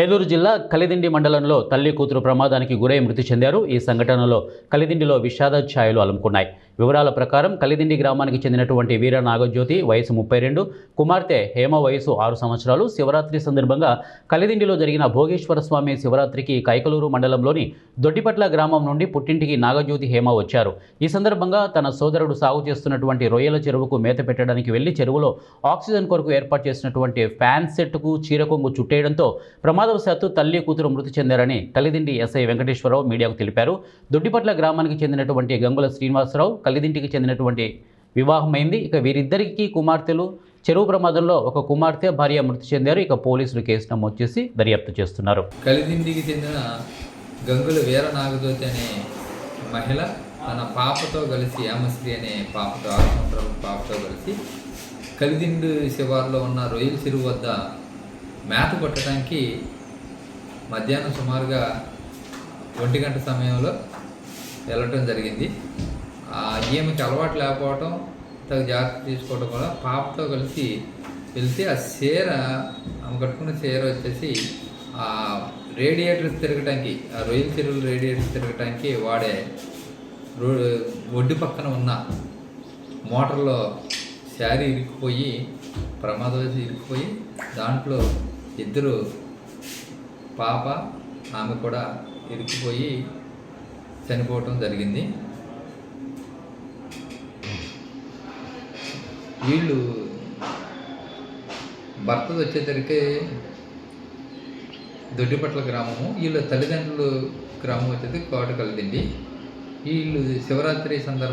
ఏలూరు జిల్లా కలిదిండి మండలంలో తల్లి కూతురు ప్రమాదానికి గురై మృతి చెందారు. ఈ సంఘటనలో కలిదిండిలో విషాద ఛాయలు అలుముకున్నాయి. వివరాల ప్రకారం కలిదిండి గ్రామానికి చెందినటువంటి వీర నాగజ్యోతి వయసు 32, కుమార్తె హేమ వయసు 6 సంవత్సరాలు శివరాత్రి సందర్భంగా కలిదిండిలో జరిగిన భోగేశ్వర స్వామి శివరాత్రికి కైకలూరు మండలంలోని దొడ్డిపట్ల గ్రామం నుండి పుట్టింటికి నాగజ్యోతి హేమ వచ్చారు. ఈ సందర్భంగా తన సోదరుడు సాగు చేస్తున్నటువంటి రొయ్యల చెరువుకు మేత పెట్టడానికి వెళ్లి చెరువులో ఆక్సిజన్ కొరకు ఏర్పాటు చేసినటువంటి ఫ్యాన్ సెట్కు చీరకొంగు చుట్టేయడంతో ప్రమాదవశాత్తు తల్లి కూతురు మృతి చెందారని కలిదిండి ఎస్ఐ వెంకటేశ్వరరావు మీడియాకు తెలిపారు. దొడ్డిపట్ల గ్రామానికి చెందినటువంటి గంగుల శ్రీనివాసరావు కలిదింటికి చెందినటువంటి వివాహమైంది. ఇక వీరిద్దరికీ కుమార్తెలు. చెరువు ప్రమాదంలో ఒక కుమార్తె భార్య మృతి చెందారు. ఇక పోలీసులు కేసు నమోదు చేసి దర్యాప్తు చేస్తున్నారు. కలిదిండికి చెందిన గంగుల వీర నాగజ్యోతి అనే మహిళ తన పాపతో కలిసి యామశ్రీ అనే పాపతో 6 సంవత్సరాల పాపతో కలిసి కలిదిండి శివారులో ఉన్న రొయ్యల చెరువు వద్ద మేత కొట్టడానికి మధ్యాహ్నం సుమారుగా 1 గంట సమయంలో వెళ్ళటం జరిగింది. ఈమెకి అలవాటు లేకపోవటం, తగు జాగ్రత్త తీసుకోవడం వల్ల పాపతో కలిసి వెళ్తే ఆ చీర ఆమె కట్టుకున్న చీర వచ్చేసి ఆ రేడియేటర్స్ తిరగటానికి, ఆ రొయ్యల చెరువులు రేడియేటర్స్ తిరగటానికి వాడే ఒడ్డు పక్కన ఉన్న మోటార్లో శారీ ఇరుక్కుపోయి ప్రమాదవశాత్తు ఇరుక్కుపోయి దాంట్లో ఇద్దరు పాప ఆమె కూడా ఇరుక్కుపోయి చనిపోవటం జరిగింది. వీళ్ళు భర్తది వచ్చేసరికి దొడ్డిపట్ల గ్రామము, వీళ్ళ తల్లిదండ్రులు గ్రామం వచ్చేది కోట కలిదిండి. వీళ్ళు శివరాత్రి సందర్భం